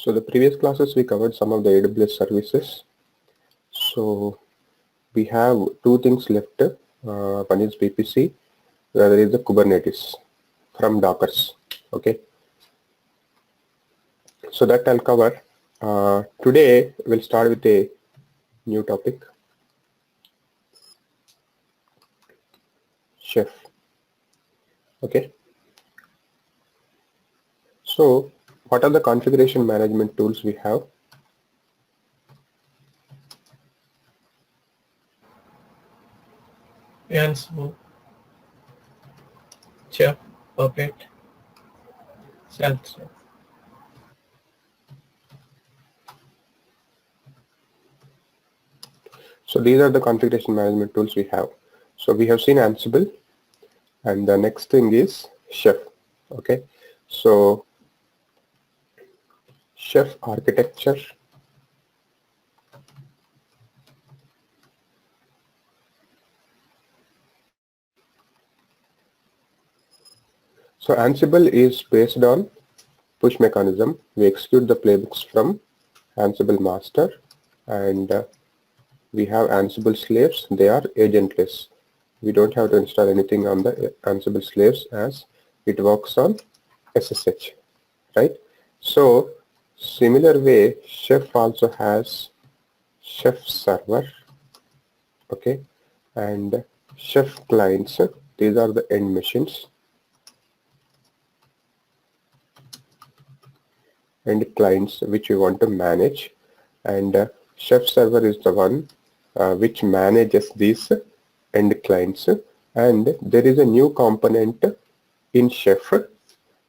So the previous classes we covered some of the AWS services. So we have two things left. One is VPC, the other is the Kubernetes from Dockers. Okay. So that I'll cover. Today we'll start with a new topic. Chef. Okay. So what are the configuration management tools we have? Ansible, Chef, Puppet, Salesforce. So these are the configuration management tools we have. So we have seen Ansible, and the next thing is Chef. Okay. So Chef architecture. So Ansible is based on push mechanism. We execute the playbooks from Ansible master, and we have Ansible slaves. They are agentless. We don't have to install anything on the Ansible slaves as it works on SSH, right? So similar way, Chef also has Chef server, okay, and Chef clients. These are the end machines. And clients which we want to manage, and Chef server is the one which manages these end clients, and there is a new component in Chef.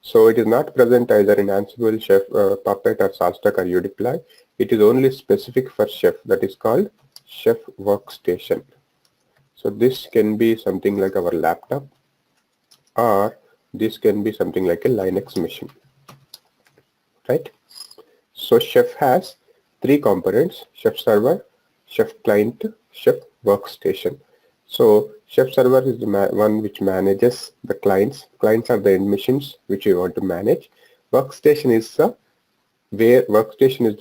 So it is not present either in Ansible, Chef, Puppet or SaltStack or udeploy. It is only specific for Chef, that is called Chef workstation. So this can be something like our laptop, or this can be something like a Linux machine. Right? So Chef has three components: Chef server, Chef client, Chef workstation. So Chef server is the one which manages the clients. Clients are the end machines which we want to manage. Workstation is the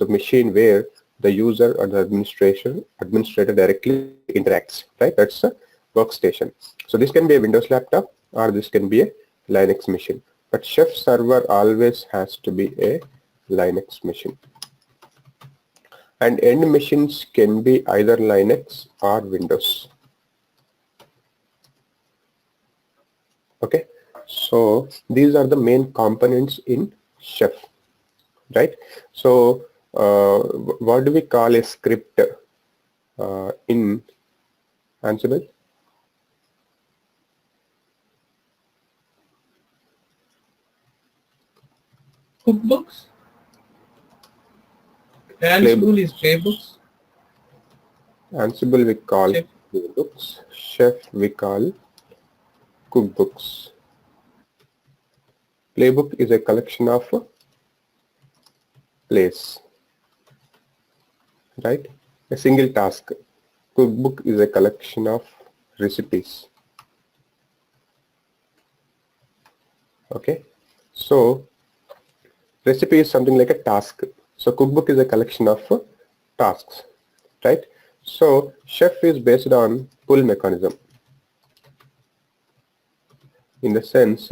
machine where the user or the administrator directly interacts. Right? That's the workstation. So this can be a Windows laptop or this can be a Linux machine. But Chef server always has to be a Linux machine. And end machines can be either Linux or Windows. Okay, so these are the main components in Chef, right? So what do we call a script in Ansible? Cookbooks. Ansible is playbooks. Ansible we call Chef. playbooks. Chef we call cookbooks. Playbook is a collection of plays, right? A single task. Cookbook is a collection of recipes. Okay, so recipe is something like a task. So cookbook is a collection of tasks, right? So Chef is based on pull mechanism. In the sense,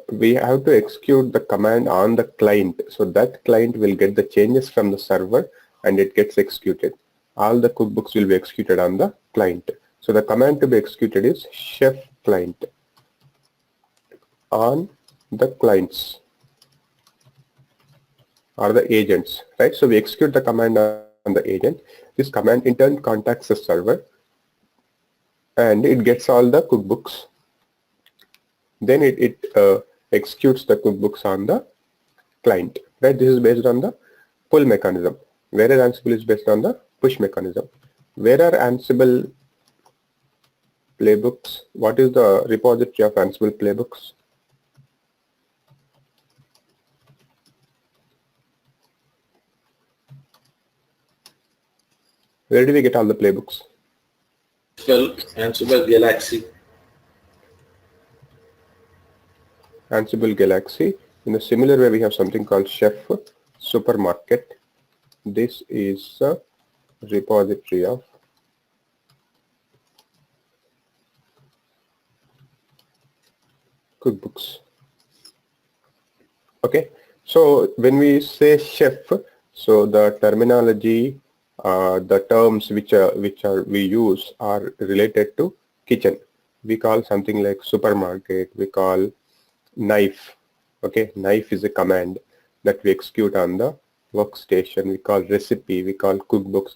we have to execute the command on the client. So that client will get the changes from the server and it gets executed. All the cookbooks will be executed on the client. So the command to be executed is Chef client on the clients or the agents, right? So we execute the command on the agent. This command in turn contacts the server and it gets all the cookbooks. Then it executes the cookbooks on the client, right? This is based on the pull mechanism, whereas Ansible is based on the push mechanism. Where are Ansible playbooks? What is the repository of Ansible playbooks? Where do we get all the playbooks? Ansible Galaxy. Ansible Galaxy. In a similar way, we have something called Chef supermarket. This is a repository of cookbooks. Okay, so when we say chef, so the terminology, the terms which we use are related to kitchen. We call something like supermarket, we call knife. Okay, knife is a command that we execute on the workstation. We call recipe, we call cookbooks.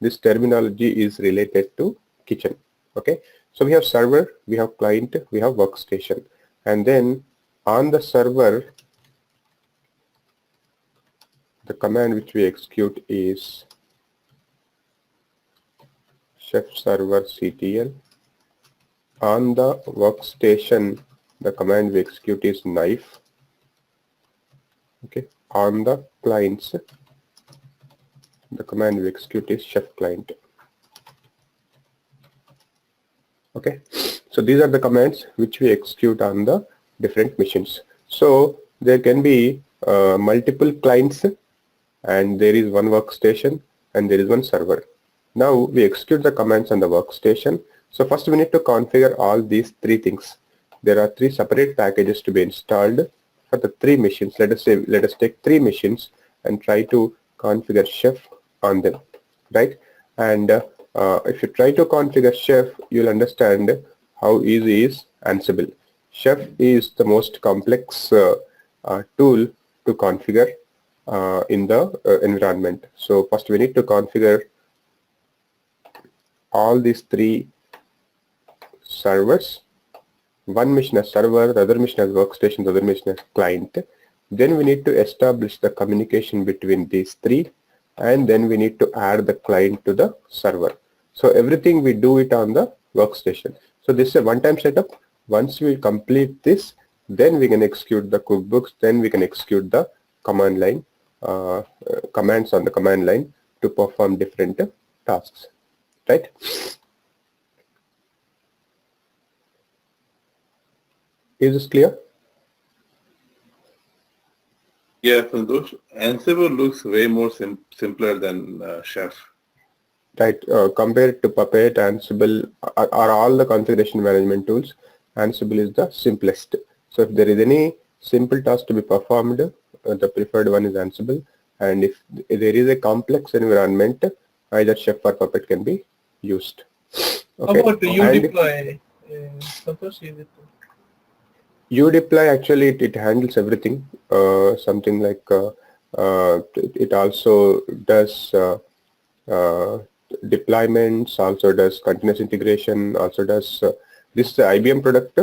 This terminology is related to kitchen. Okay, so we have server, we have client, we have workstation, and then on the server, the command which we execute is chef server ctl. On the workstation, the command we execute is knife. Okay, on the clients, the command we execute is chef client. Okay, so these are the commands which we execute on the different machines. So there can be multiple clients, and there is one workstation, and there is one server. Now we execute the commands on the workstation. So first we need to configure all these three things. There are three separate packages to be installed for the three machines. Let us take three machines and try to configure chef on them, right? And if you try to configure chef, you'll understand how easy is Ansible. Chef is the most complex tool to configure in the environment. So first we need to configure all these three servers. One machine as server, the other machine as workstation, the other machine as client. Then we need to establish the communication between these three, and then we need to add the client to the server. So everything we do it on the workstation. So this is a one-time setup. Once we complete this, then we can execute the cookbooks, then we can execute the command line commands on the command line to perform different tasks, right? Is this clear? Yeah, Santosh, Ansible looks way more simpler than Chef. Right, compared to Puppet, Ansible are all the configuration management tools. Ansible is the simplest. So if there is any simple task to be performed, the preferred one is Ansible. And if there is a complex environment, either Chef or Puppet can be used. Okay. How about UDeploy? Suppose you UDeploy, actually it handles everything. Something like it also does deployments, also does continuous integration, also does this IBM product.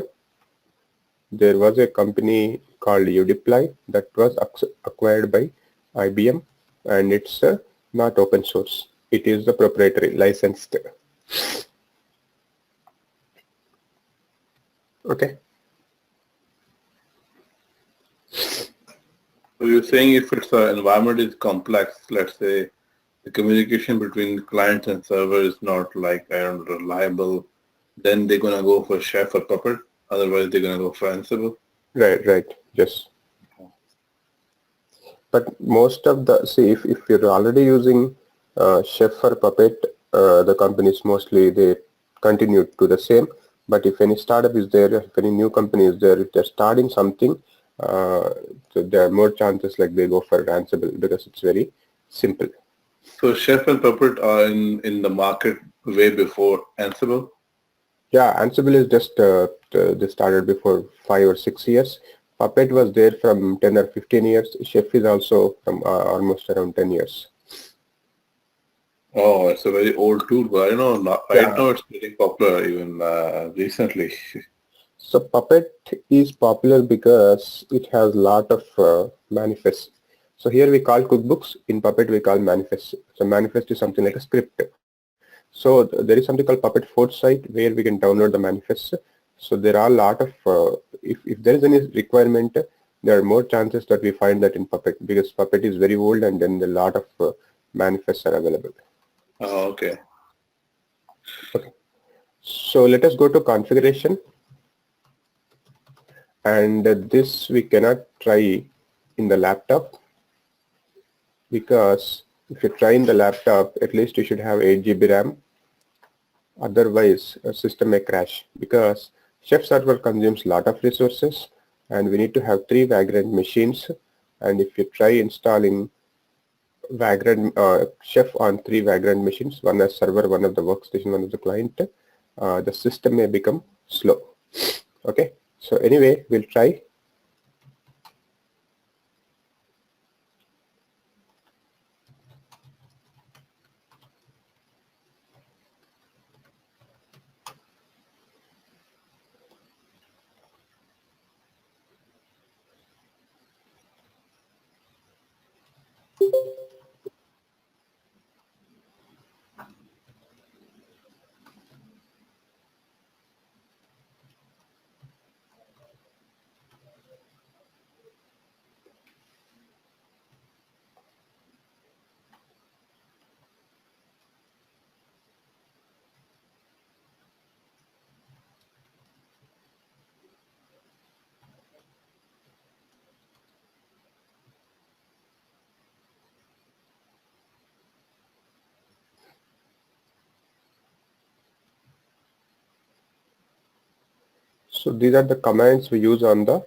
There was a company called UDeploy that was acquired by IBM, and it's not open source. It is the proprietary licensed. Okay. So you're saying if its environment is complex, let's say the communication between clients and server is not like reliable, then they're gonna go for Chef or Puppet. Otherwise, they're gonna go for Ansible. Right. Yes. But most of the, see, if you're already using Chef or Puppet, the companies mostly they continue to the same. But if any startup is there, if any new company is there, if they're starting something, so there are more chances like they go for Ansible because it's very simple. So Chef and Puppet are in the market way before Ansible? Yeah, Ansible is just they started before 5 or 6 years. Puppet was there from 10 or 15 years. Chef is also from almost around 10 years. Oh, it's a very old tool, but I know right now it's getting popular even recently. So Puppet is popular because it has a lot of manifests. So here we call cookbooks, in Puppet we call manifests. So manifest is something like a script. So there is something called Puppet Foresight where we can download the manifests. So there are a lot of, if there is any requirement, there are more chances that we find that in Puppet because Puppet is very old and then a lot of manifests are available. Oh, okay. Okay. So let us go to configuration. And this we cannot try in the laptop. because if you try in the laptop, at least you should have 8 GB RAM. Otherwise, a system may crash because Chef server consumes a lot of resources and we need to have 3 Vagrant machines. And if you try installing Vagrant Chef on 3 Vagrant machines, one as server, one of the workstation, one of the client, the system may become slow. Okay, so anyway, we'll try. So these are the commands we use on the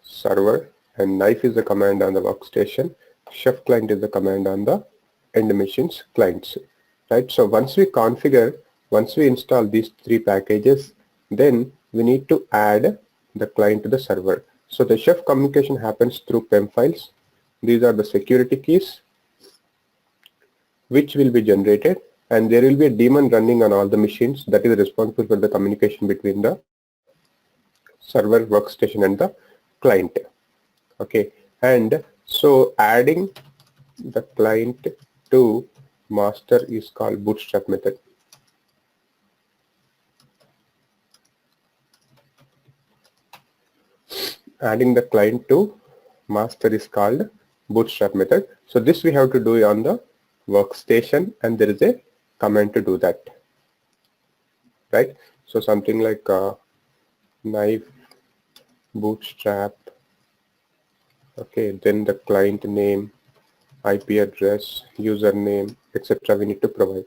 server, and knife is the command on the workstation. Chef client is the command on the end machines clients, right? So once we configure, once we install these 3 packages, then we need to add the client to the server. So the Chef communication happens through PEM files. These are the security keys which will be generated, and there will be a daemon running on all the machines that is responsible for the communication between the server workstation and the client. Okay, and so adding the client to master is called bootstrap method. Adding the client to master is called bootstrap method. So this we have to do on the workstation, and there is a command to do that, right? So something like knife bootstrap, okay, then the client name, IP address, username, etc. we need to provide.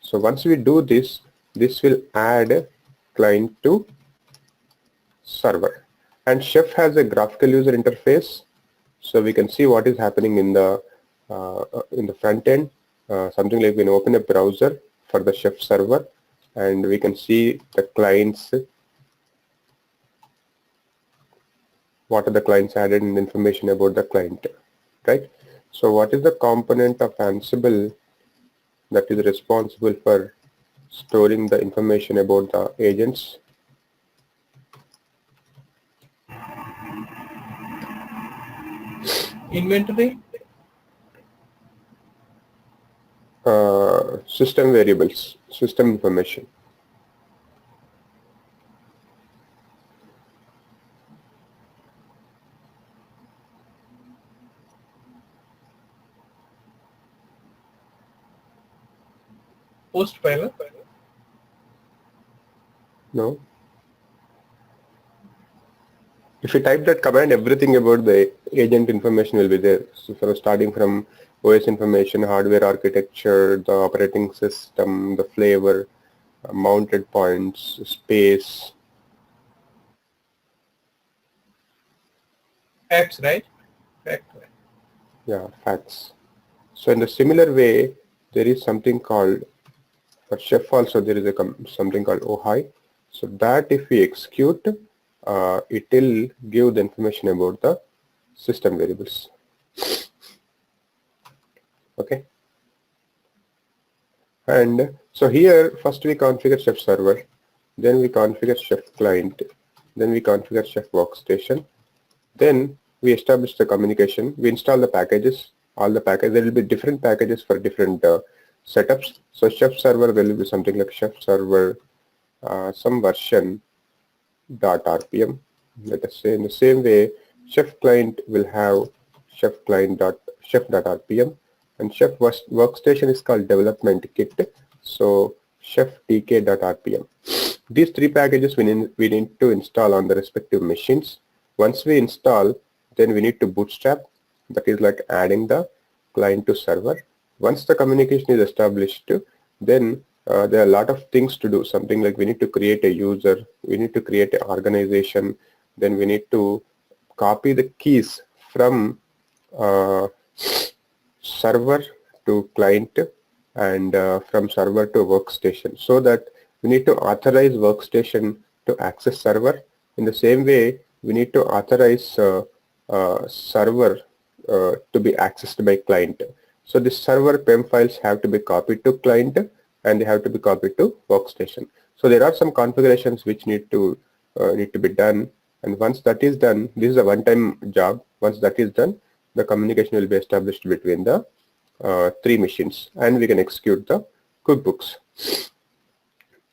So once we do this, this will add client to server. And Chef has a graphical user interface, so we can see what is happening in the front end. Something like we can open a browser for the Chef server, and we can see the clients, what are the clients added and information about the client, right? So what is the component of Ansible that is responsible for storing the information about the agents? Inventory? System variables, system information. Post file? No. If you type that command, everything about the agent information will be there. So starting from OS information, hardware architecture, the operating system, the flavor, mounted points, space. Facts, right? Fact. Yeah, facts. So in the similar way, there is something called, for Chef also there is a something called OHI. So that if we execute, it will give the information about the system variables. Okay. And so here first we configure Chef server, then we configure Chef client, then we configure Chef workstation, then we establish the communication, we install the packages, all the packages. There will be different packages for different setups. So Chef server, there will be something like Chef server some version .rpm. Let us say in the same way, Chef client will have Chef client.chef.rpm, and Chef workstation is called development kit. So Chef tk.rpm. These 3 packages we need to install on the respective machines. Once we install, then we need to bootstrap. That is like adding the client to server. Once the communication is established, then there are a lot of things to do. Something like we need to create a user, we need to create an organization, then we need to copy the keys from server to client and from server to workstation, so that we need to authorize workstation to access server. In the same way, we need to authorize server to be accessed by client. So the server PEM files have to be copied to client and they have to be copied to workstation. So there are some configurations which need to be done, and once that is done, this is a one-time job. Once that is done, the communication will be established between the three machines, and we can execute the QuickBooks.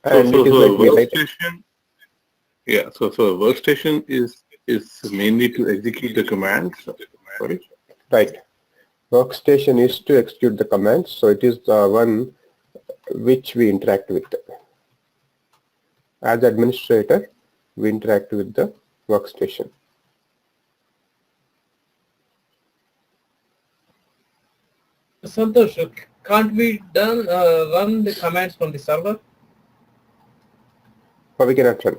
And so it is like we write. workstation, yeah. So workstation is mainly to execute the commands. Sorry. Right. Workstation is to execute the commands, so it is the one which we interact with. As administrator, we interact with the workstation. Santosh, can't we run the commands from the server? Or we cannot run.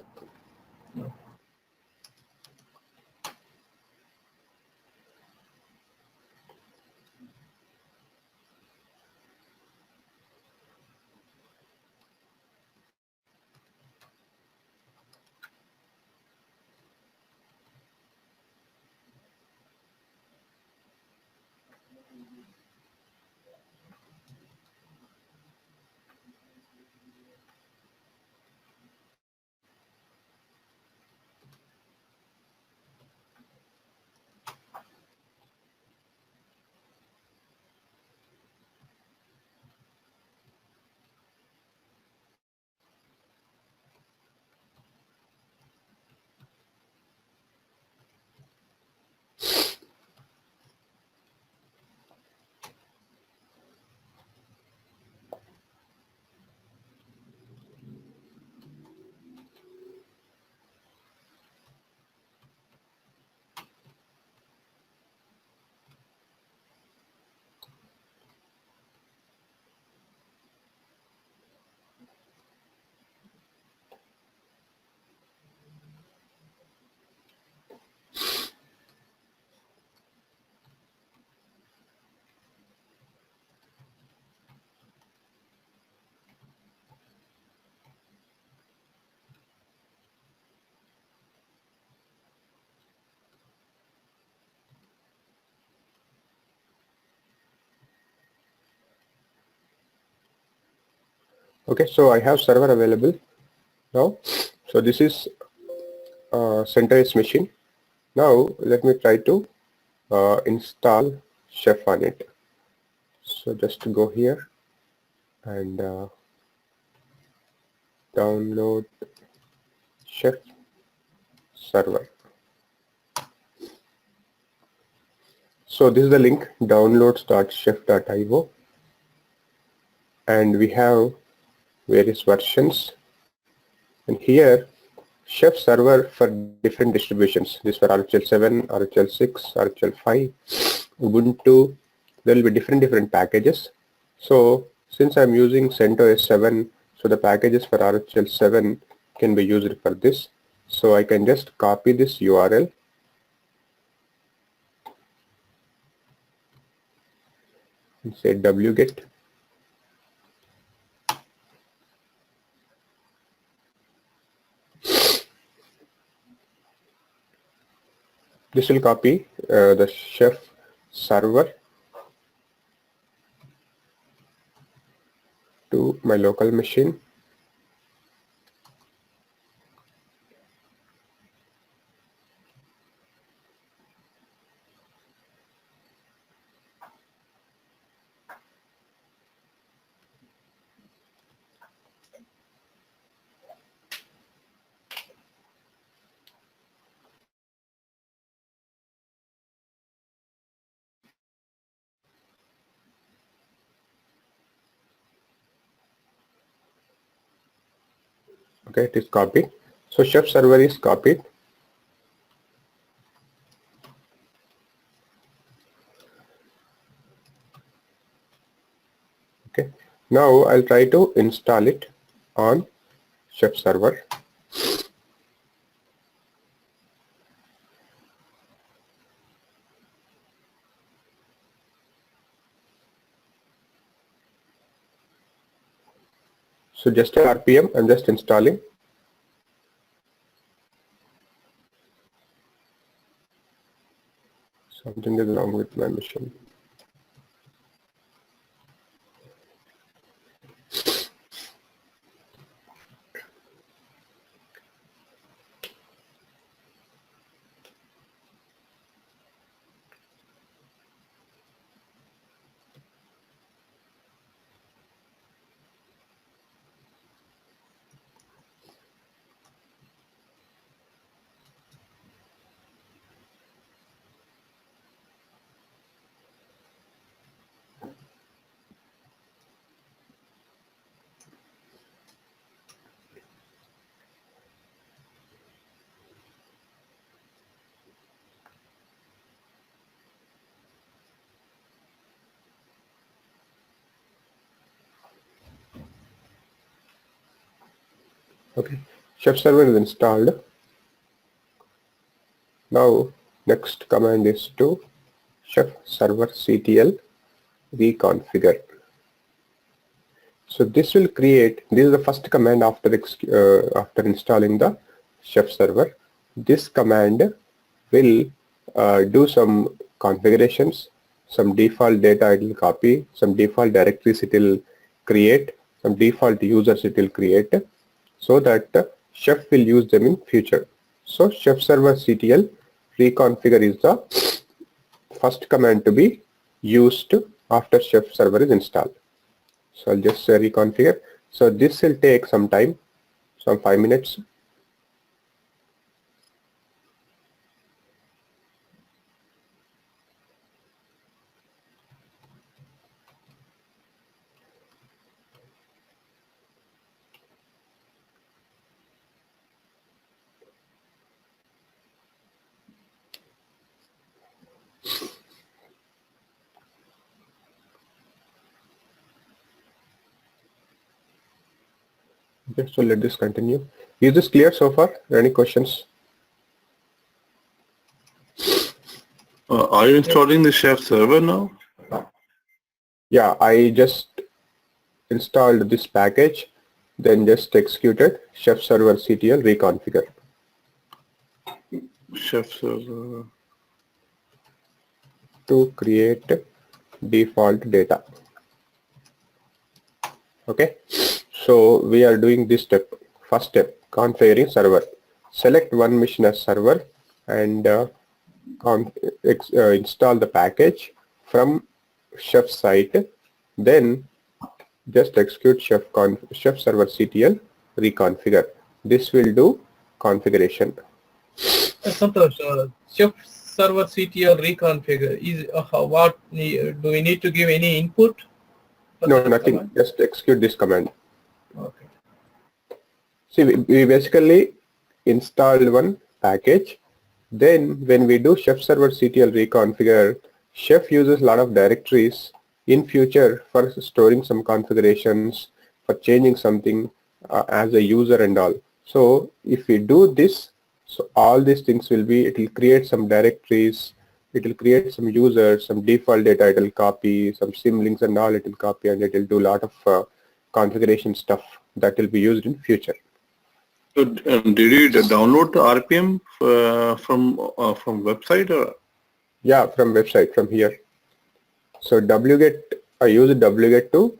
Okay, so I have server available now. So this is CentOS machine. Now let me try to install Chef on it. So just go here and download Chef server. So this is the link, downloads.chef.io, and we have various versions, and here Chef server for different distributions. This for RHEL 7, RHEL 6, RHEL 5, Ubuntu. There will be different packages. So since I'm using CentOS 7, so the packages for RHEL 7 can be used for this. So I can just copy this URL and say wget. This will copy the Chef server to my local machine. Okay, it is copied. So Chef server is copied. Okay. Now I'll try to install it on Chef server. So just a RPM, I'm just installing. Something is wrong with my machine. Okay, Chef server is installed. Now next command is to Chef server CTL reconfigure. So this will create, this is the first command after installing the Chef server. This command will do some configurations, some default data it will copy, some default directories it will create, some default users it will create, so that Chef will use them in future. So Chef server CTL reconfigure is the first command to be used after Chef server is installed. So I'll just reconfigure. So this will take some time, some 5 minutes. Okay, so let this continue. Is this clear so far? Any questions? Are you installing the Chef server now? Yeah, I just installed this package, then just executed Chef server CTL reconfigure. Chef server. To create default data. Okay, so we are doing this step. First step, configuring server. Select one machine as server and install the package from Chef site. Then just execute Chef server CTL reconfigure. This will do configuration. Santosh, Chef server CTL reconfigure is what do we need to give any input? No, nothing. Command? Just execute this command. Okay. See, we basically installed one package. Then when we do Chef server CTL reconfigure, Chef uses a lot of directories in future for storing some configurations, for changing something as a user and all. So if we do this, so all these things will be, it will create some directories, it will create some users, some default data it will copy, some symlinks and all it will copy, and it will do a lot of configuration stuff that will be used in future. So did you download the RPM from website or? Yeah, from website, from here. So wget, I use wget to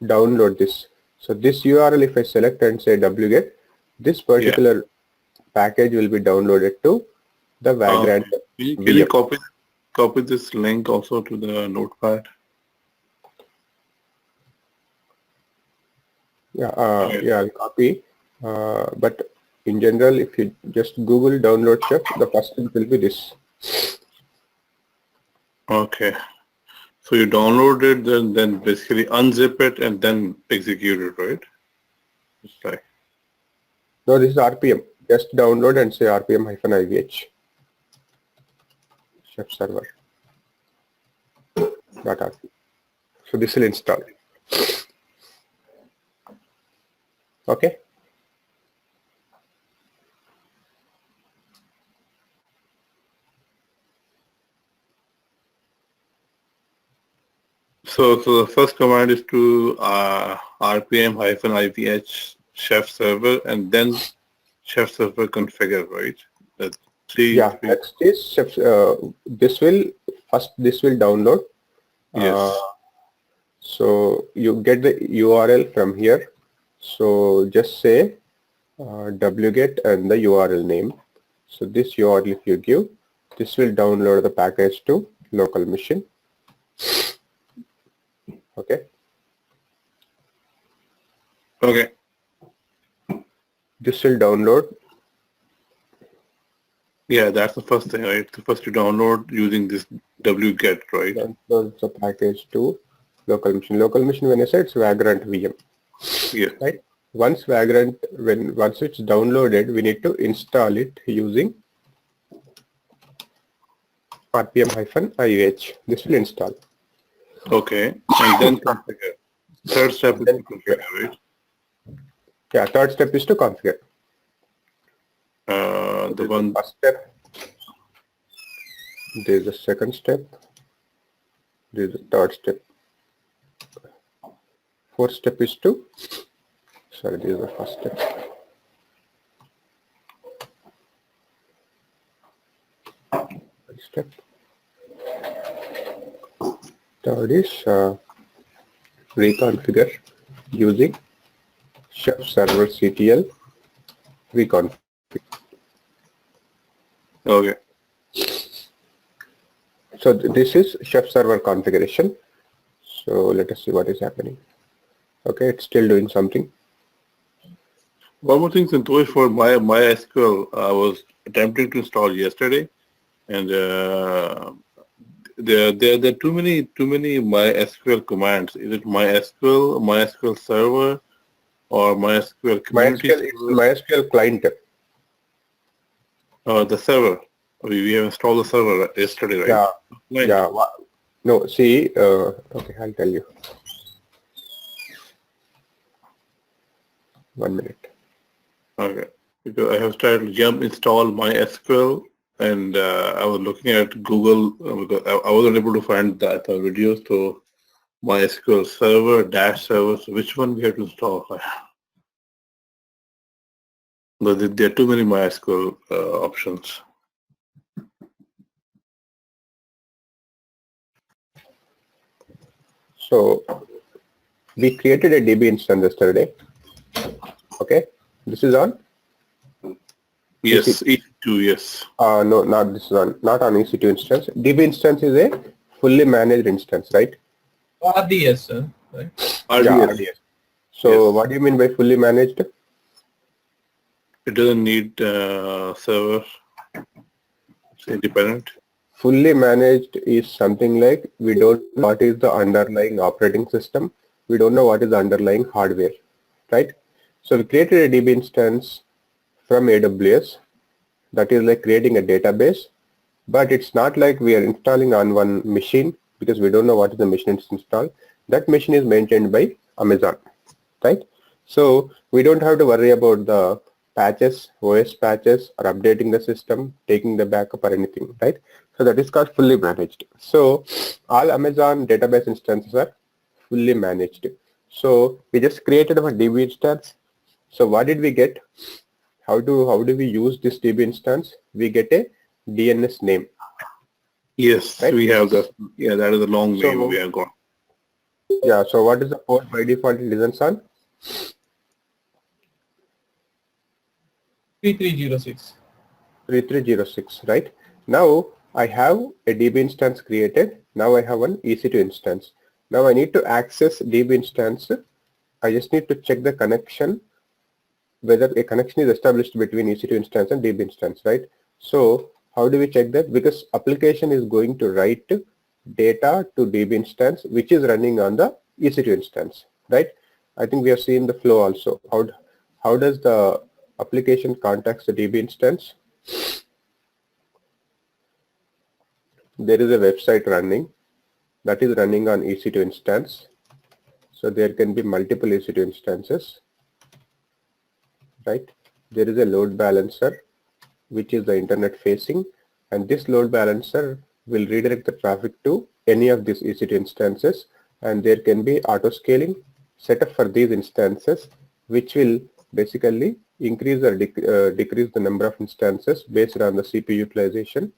download this. So this URL, if I select and say wget, this particular package will be downloaded to the Vagrant. Can you copy this link also to the notepad? Yeah, I'll copy. But in general, if you just Google download Chef, the first link will be this. Okay. So you download it, then basically unzip it and then execute it, right? It's like. No, this is RPM. Just download and say RPM-IVH. Chef server. .rp. So this will install. Okay. So the first command is to rpm-iph chef server and then chef server configure, right? That's Yeah, three. next is this will download. Yes. So you get the URL from here. So just say wget and the URL name. So this URL if you give, this will download the package to local machine. Okay. Okay. This will download. Yeah, that's the first thing, right? The first to download using this wget, right? Downloads the package to local machine. Local machine, when I say it's Vagrant VM, Yeah. right? Once it's downloaded, we need to install it using rpm-ih. This will install. Okay. And then configure. Third step is Then to configure, right? Yeah, third step is to configure. The one. First step. There is a second step. There is a third step. Fourth step is to. Sorry, this is the first step. Third step. Third is reconfigure using chef server CTL reconfigure. Okay. So this is chef server configuration. So let us see what is happening. Okay, it's still doing something. One more thing, Santosh, for MySQL, I was attempting to install yesterday, and there are too many MySQL commands. Is it MySQL server, or MySQL community MySQL, it's MySQL client. The server. We have installed the server yesterday, right? Yeah. Client. Yeah. No, see, okay, I'll tell you. 1 minute. Okay. Because I have tried to install MySQL, and I was looking at Google because I wasn't able to find that videos. So MySQL server, -server. So which one we have to install? There are too many MySQL options. So we created a DB instance yesterday. Okay, this is on. Yes, EC2, yes. No, not this one. Not on EC2 instance. DB instance is a fully managed instance, right? RDS, sir. Right? RDS. Yeah, RDS. So Yes. what do you mean by fully managed? It doesn't need server. It's independent. Fully managed is something like we don't know what is the underlying operating system. We don't know what is the underlying hardware, right? So we created a DB instance from AWS. That is like creating a database, but it's not like we are installing on one machine because we don't know what is the machine it's installed. That machine is maintained by Amazon, right? So we don't have to worry about the patches, OS patches, or updating the system, taking the backup or anything, right? So that is called fully managed. So all Amazon database instances are fully managed. So we just created our DB instance. So what did we get? How do we use this DB instance? We get a DNS name. Yes, right? we have that. Yeah, that is a long name we have got. Yeah, so what is the port by default it listens on? 3306. 3306, right? Now I have a DB instance created. Now I have one EC2 instance. Now I need to access DB instance. I just need to check the connection, whether a connection is established between EC2 instance and DB instance, right? So how do we check that? Because application is going to write data to DB instance, which is running on the EC2 instance, right? I think we have seen the flow also. How does the application contacts the DB instance? There is a website running that is running on EC2 instance. So there can be multiple EC2 instances, right? There is a load balancer, which is the internet facing, and this load balancer will redirect the traffic to any of these EC2 instances, and there can be auto scaling set up for these instances, which will basically increase or decrease the number of instances based on the CPU utilization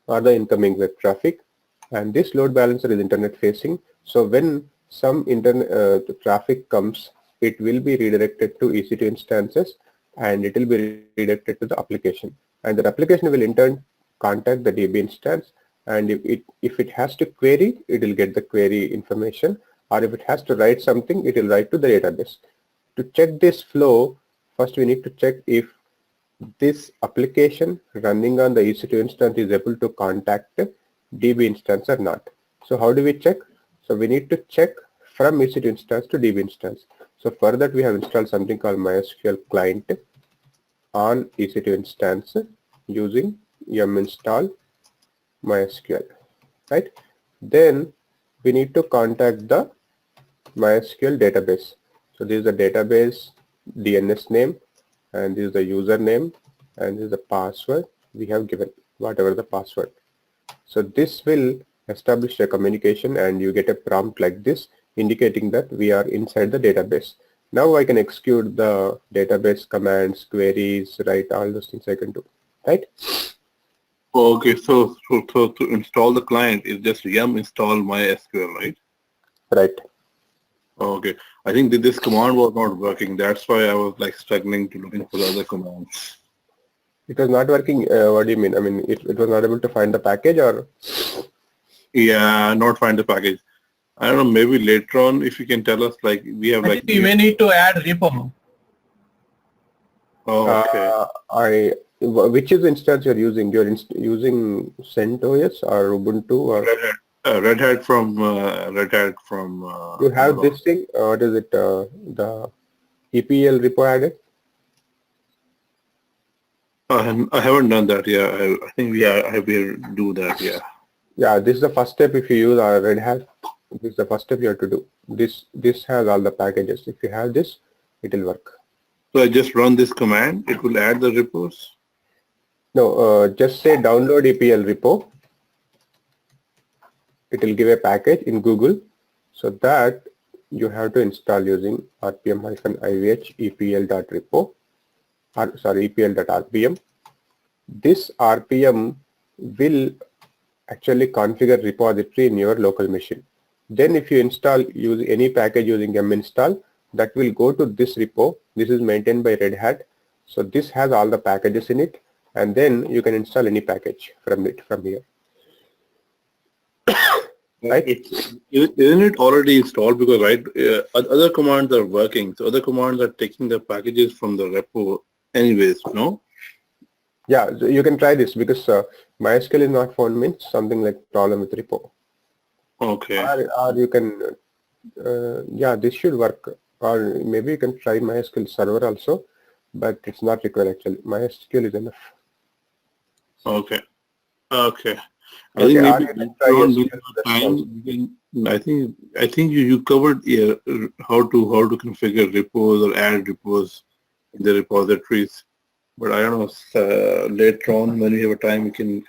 or the incoming web traffic. And this load balancer is internet facing, so when some internet traffic comes, it will be redirected to EC2 instances and it will be redirected to the application, and the application will in turn contact the DB instance, and if it has to query, it will get the query information, or if it has to write something, it will write to the database. To check this flow, first we need to check if this application running on the EC2 instance is able to contact DB instance or not. So how do we check? So we need to check from EC2 instance to DB instance. So for that we have installed something called MySQL client on EC2 instance using yum install MySQL, right? Then we need to contact the MySQL database. So this is the database DNS name, and this is the username, and this is the password we have given, whatever the password. So this will establish a communication, and you get a prompt like this indicating that we are inside the database. Now I can execute the database commands, queries, right? All those things I can do, right? Okay, so to install the client is just yum install MySQL, right? Right. Okay, I think that this command was not working. That's why I was like struggling to looking for the other commands. It was not working. What do you mean? I mean, it was not able to find the package, or? Yeah, not find the package. I don't know, maybe later on if you can tell us, like we have I like. think you may need to add repo. Oh, okay. Which is the instance you're using? You're using CentOS or Ubuntu, or? Red Hat from You have this thing. What is it? The EPL repo added. I haven't done that. Yeah, I think I will do that. Yeah. Yeah, this is the first step. If you use our Red Hat, this is the first step you have to do. This has all the packages. If you have this, it will work. So I just run this command. It will add the repos. No, just say download EPL repo. It will give a package in Google, so that you have to install using rpm-ivh epl.repo, or sorry, epl.rpm. This RPM will actually configure repository in your local machine. Then if you use any package using yum install, that will go to this repo. This is maintained by Red Hat. So this has all the packages in it, and then you can install any package from here. Right? Isn't it already installed? Because other commands are working. So other commands are taking the packages from the repo anyways, no? Yeah, so you can try this, because MySQL is not found means something like problem with repo. Okay. Or you can, yeah, this should work. Or maybe you can try MySQL server also, but it's not required actually. MySQL is enough. Okay. Okay. I Okay, think maybe I think you covered how to configure repos or add repos in the repositories, but I don't know, later on when we have a time we can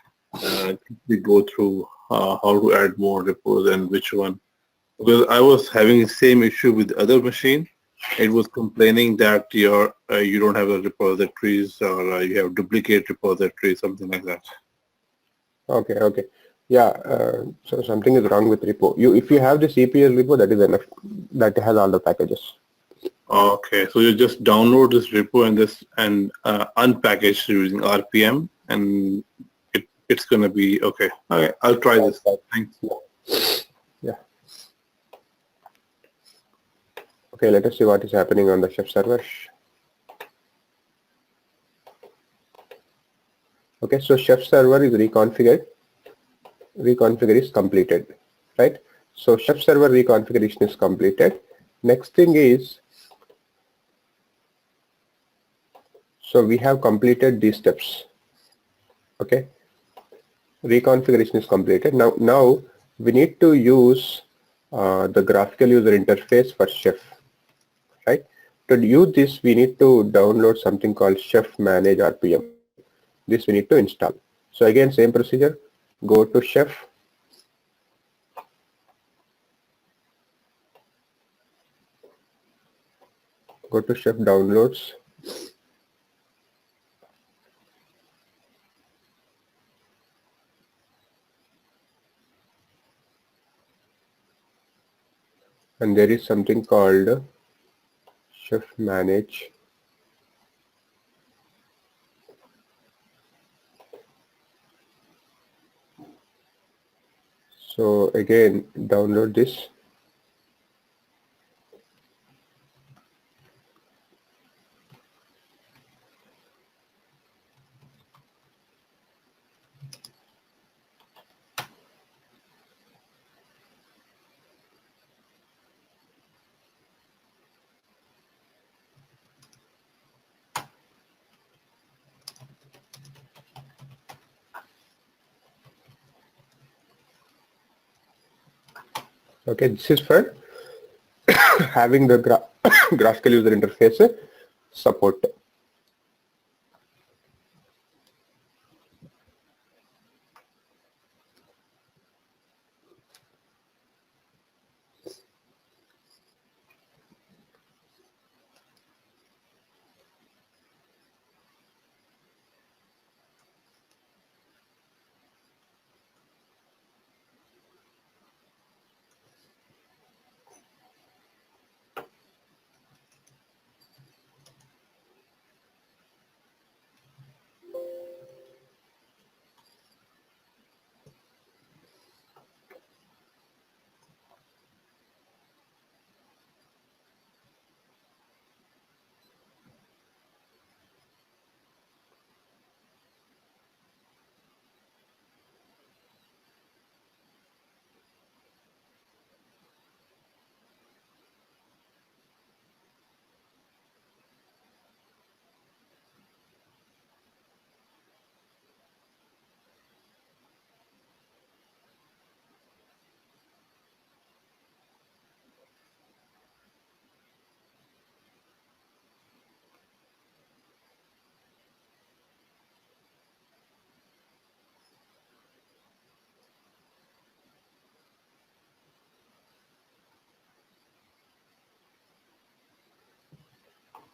go through how to add more repos and which one, because I was having the same issue with the other machine. It was complaining that you don't have the repositories, or you have duplicate repositories, something like that. Okay. Yeah, so something is wrong with repo. If you have this EPL repo, that is enough. That has all the packages. Okay, so you just download this repo and unpackage using RPM, and it's gonna be okay. Okay, I'll try this. Thanks. Yeah. Okay, let us see what is happening on the Chef server. Okay, so Chef server is reconfigured. Reconfigure is completed, right? So Chef server reconfiguration is completed. Next thing is, so we have completed these steps. Okay, reconfiguration is completed. Now we need to use the graphical user interface for Chef, right? To use this, we need to download something called Chef Manage RPM. This we need to install. So again, same procedure. Go to Chef. Go to Chef Downloads. And there is something called Chef Manage. So again, download this. Okay, this is for having the graphical user interface support.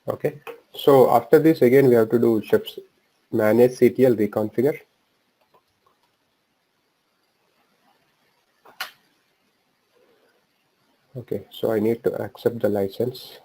Okay, so after this again we have to do Chef's Manage CTL reconfigure. Okay, so I need to accept the license.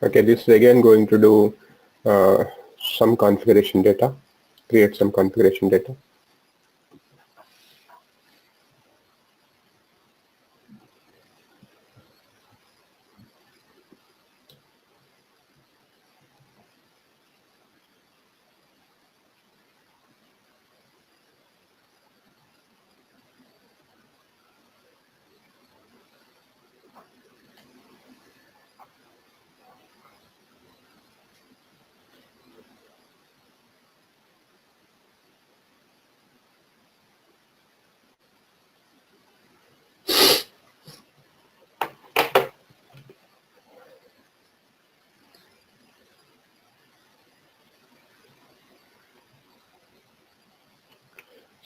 Okay, this is again going to do some configuration data, create some configuration data.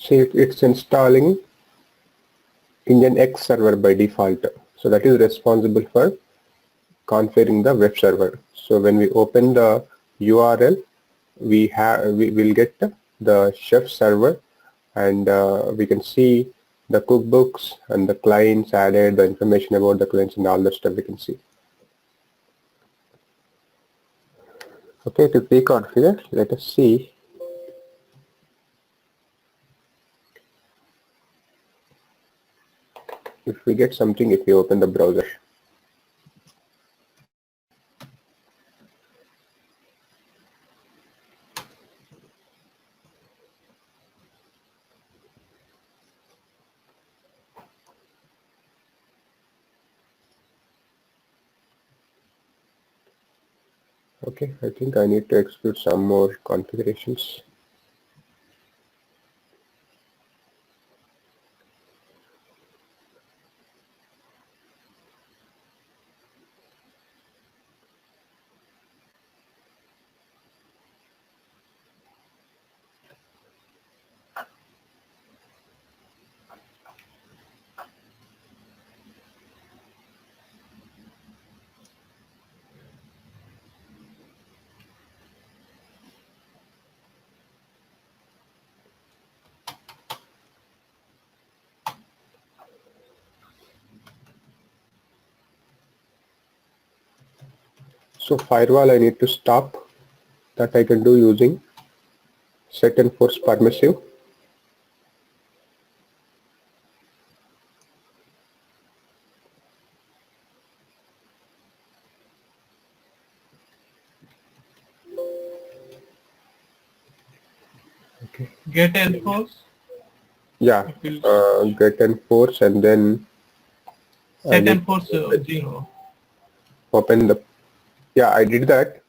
See, it's installing Nginx server by default. So that is responsible for configuring the web server. So when we open the URL, we will get the chef server, and we can see the cookbooks and the clients added, the information about the clients and all that stuff we can see. Okay, to pre-configure, let us see. If we get something if we open the browser. Okay, I think I need to execute some more configurations. So firewall I need to stop. That I can do using set enforce permissive. Okay. Get enforce. Yeah, get enforce and then Set enforce 0. Open the, yeah, I did that.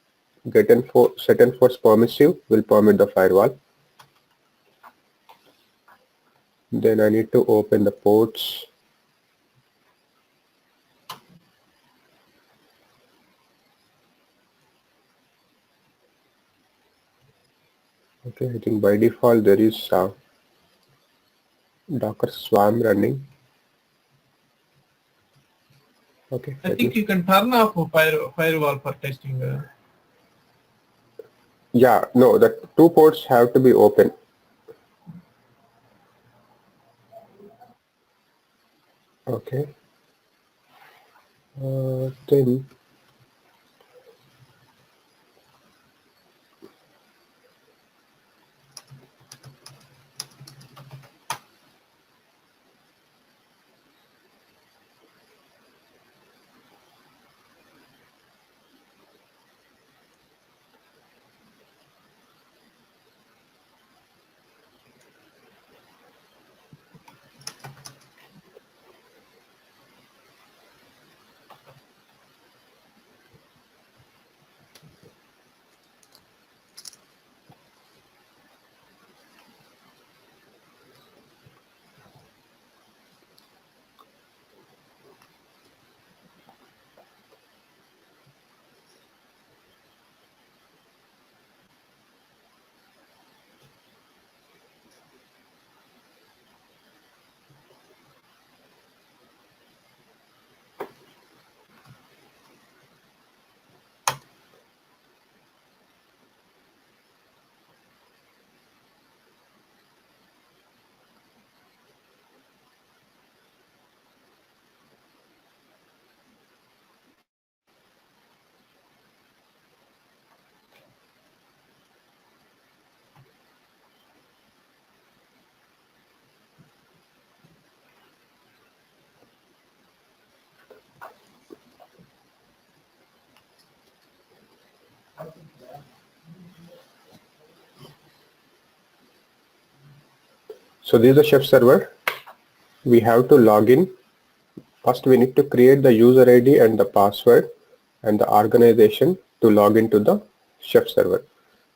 Get enforce, set enforce permissive will permit the firewall. Then I need to open the ports. Okay, I think by default there is Docker Swarm running. Okay, I think you can turn off a firewall for testing. Yeah, no, the two ports have to be open. Okay. Then so this is the chef server. We have to log in. First we need to create the user ID and the password and the organization to log into the chef server.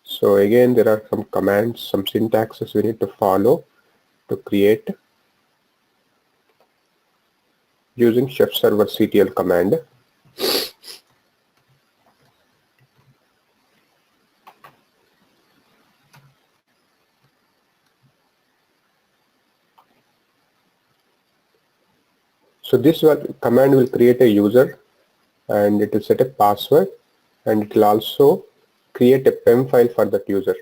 So again there are some commands, some syntaxes we need to follow to create using chef server CTL command. So this command will create a user and it will set a password, and it will also create a PEM file for that user.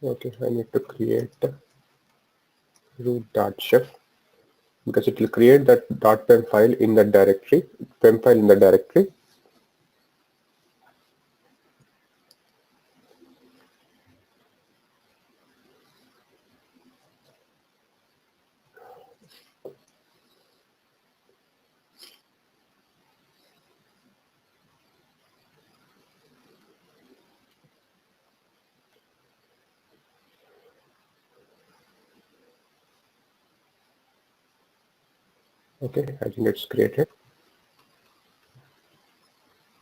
Okay, I need to create root.chef because it will create that .pem file in the directory, PEM file in the directory. Okay, I think it's created.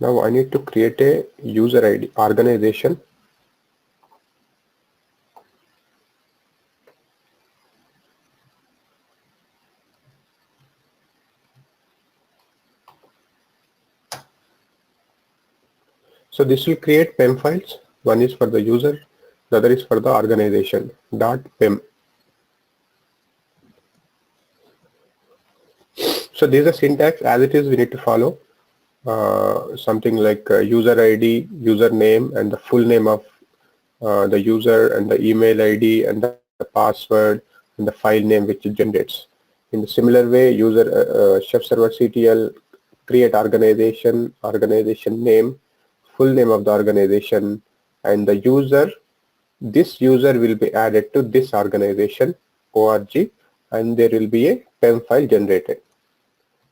Now I need to create a user ID organization. So this will create PEM files. One is for the user, the other is for the organization. .pem. So this is the syntax as it is. We need to follow something like user ID, username, and the full name of the user, and the email ID, and the password, and the file name which it generates. In the similar way, user chef server CTL create organization, organization name, full name of the organization, and the user. This user will be added to this organization org, and there will be a PEM file generated.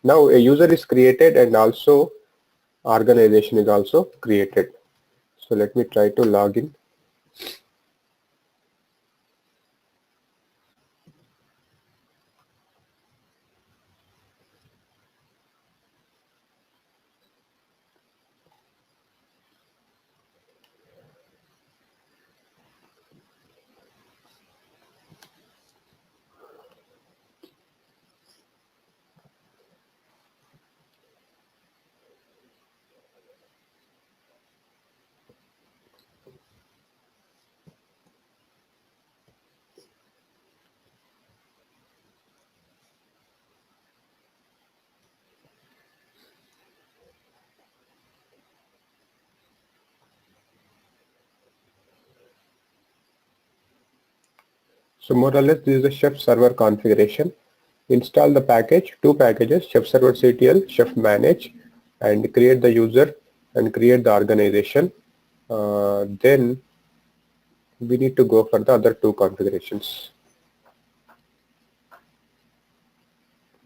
Now a user is created and also organization is also created. So let me try to log in. So more or less this is the chef server configuration. Install the package, two packages, chef server CTL, chef manage, and create the user and create the organization. Then we need to go for the other two configurations.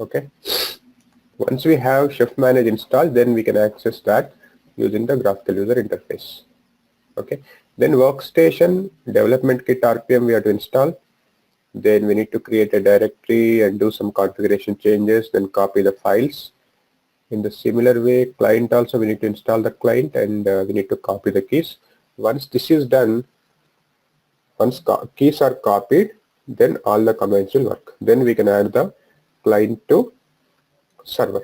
Okay. Once we have chef manage installed, then we can access that using the graphical user interface. Okay. Then workstation development kit RPM we have to install. Then we need to create a directory and do some configuration changes, then copy the files. In the similar way, client also we need to install the client, and we need to copy the keys. Once this is done, once keys are copied, then all the commands will work. Then we can add the client to server.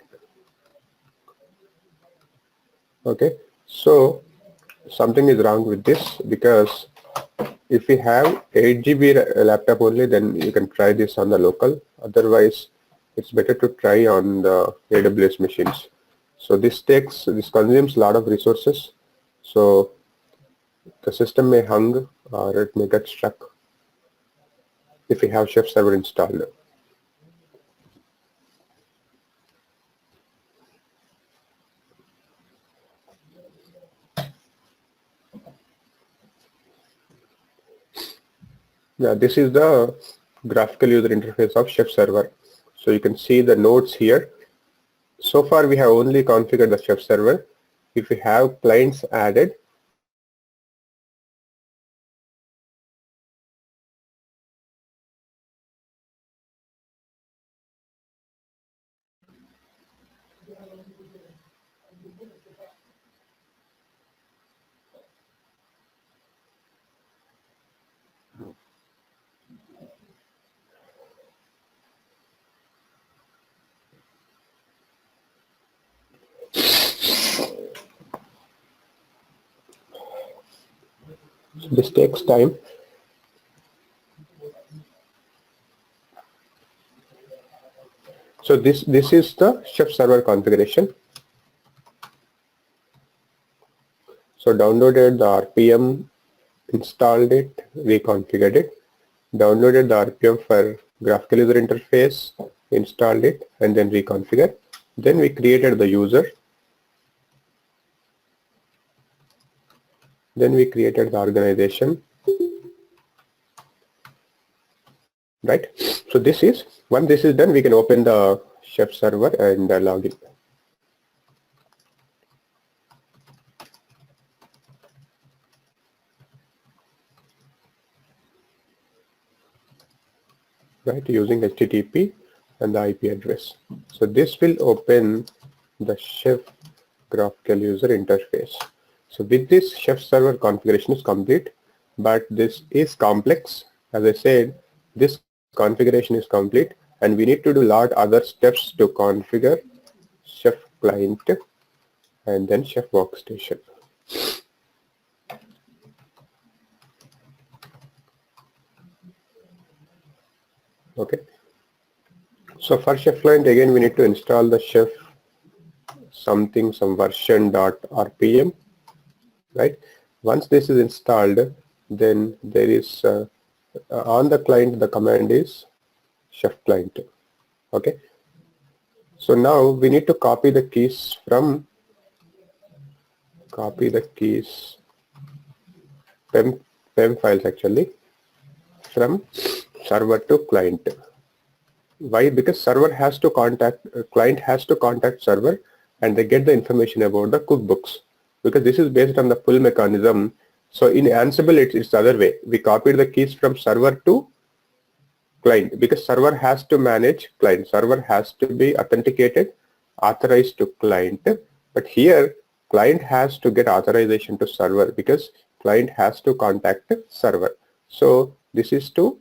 Okay, so something is wrong with this, because if we have 8 GB laptop only, then you can try this on the local. Otherwise, it's better to try on the AWS machines. So this consumes a lot of resources. So the system may hang or it may get stuck if we have Chef server installed. Yeah, this is the graphical user interface of Chef server. So you can see the nodes here. So far we have only configured the Chef server. If we have clients added, This takes time. So this is the Chef server configuration. So downloaded the RPM, installed it, reconfigured it, downloaded the RPM for graphical user interface, installed it, and then reconfigured. Then we created the user. Then we created the organization. Right. So this is, once this is done, we can open the Chef server and log in. Right, using HTTP and the IP address. So this will open the Chef graphical user interface. So with this, Chef server configuration is complete, but this is complex. As I said, this configuration is complete, and we need to do a lot other steps to configure Chef client and then Chef workstation. Okay. So for Chef client, again, we need to install the Chef some version.rpm, right? Once this is installed, then there is on the client, the command is Chef client. Okay. So now we need to copy the keys PEM files actually from server to client. Why? Because server has to contact, client has to contact server, and they get the information about the cookbooks, because this is based on the pull mechanism. So in Ansible, it's the other way. We copied the keys from server to client, because server has to manage client. Server has to be authenticated, authorized to client. But here, client has to get authorization to server, because client has to contact server. So this is to,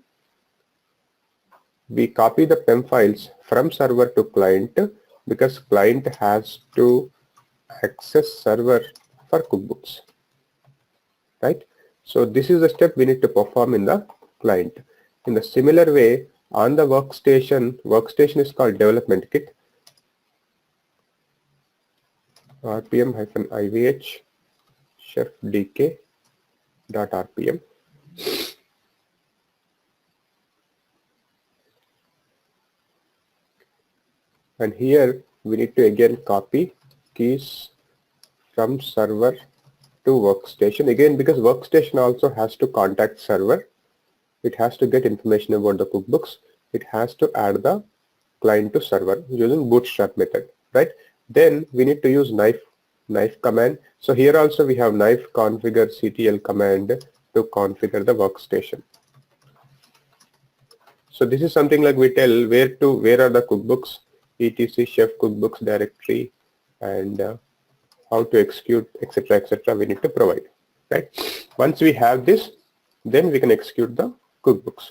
we copy the PEM files from server to client, because client has to access server for cookbooks, right? So this is the step we need to perform in the client. In the similar way, on the workstation is called development kit, rpm-ivh chefdk.rpm. And here we need to again copy keys from server to workstation, again because workstation also has to contact server. It has to get information about the cookbooks. It has to add the client to server using bootstrap method, right? Then we need to use knife command. So here also we have knife configure ctl command to configure the workstation. So this is something like we tell where are the cookbooks, etc chef cookbooks directory, and how to execute, etc. we need to provide, right? Once we have this, then we can execute the cookbooks.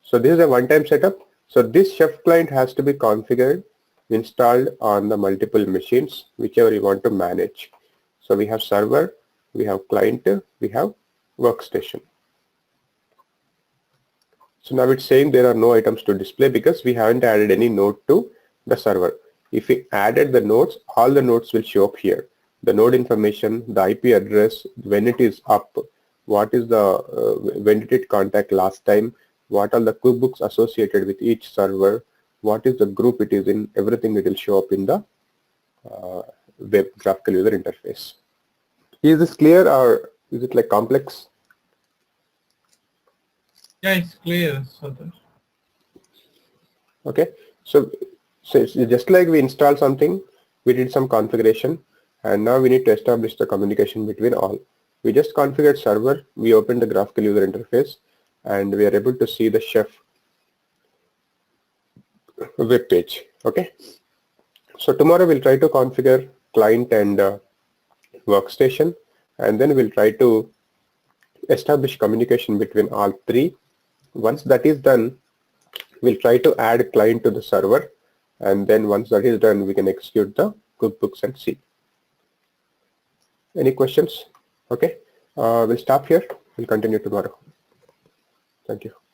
So this is a one-time setup. So this Chef client has to be configured, installed on the multiple machines, whichever you want to manage. So we have server, we have client, we have workstation. So now it's saying there are no items to display because we haven't added any node to the server. If we added the nodes, all the nodes will show up here. The node information, the IP address, when it is up, what is the, when did it contact last time, what are the cookbooks associated with each server, what is the group it is in, everything it will show up in the web graphical user interface. Is this clear or is it like complex? Yeah, it's clear, Santosh. Okay, so it's just like we installed something, we did some configuration, and now we need to establish the communication between all. We just configured server, we opened the graphical user interface, and we are able to see the Chef web page. Okay, so tomorrow we'll try to configure client and workstation, and then we'll try to establish communication between all three. Once that is done, we'll try to add client to the server, and then once that is done, we can execute the cookbooks and see. Any questions? Okay, we'll stop here We'll continue tomorrow. Thank you.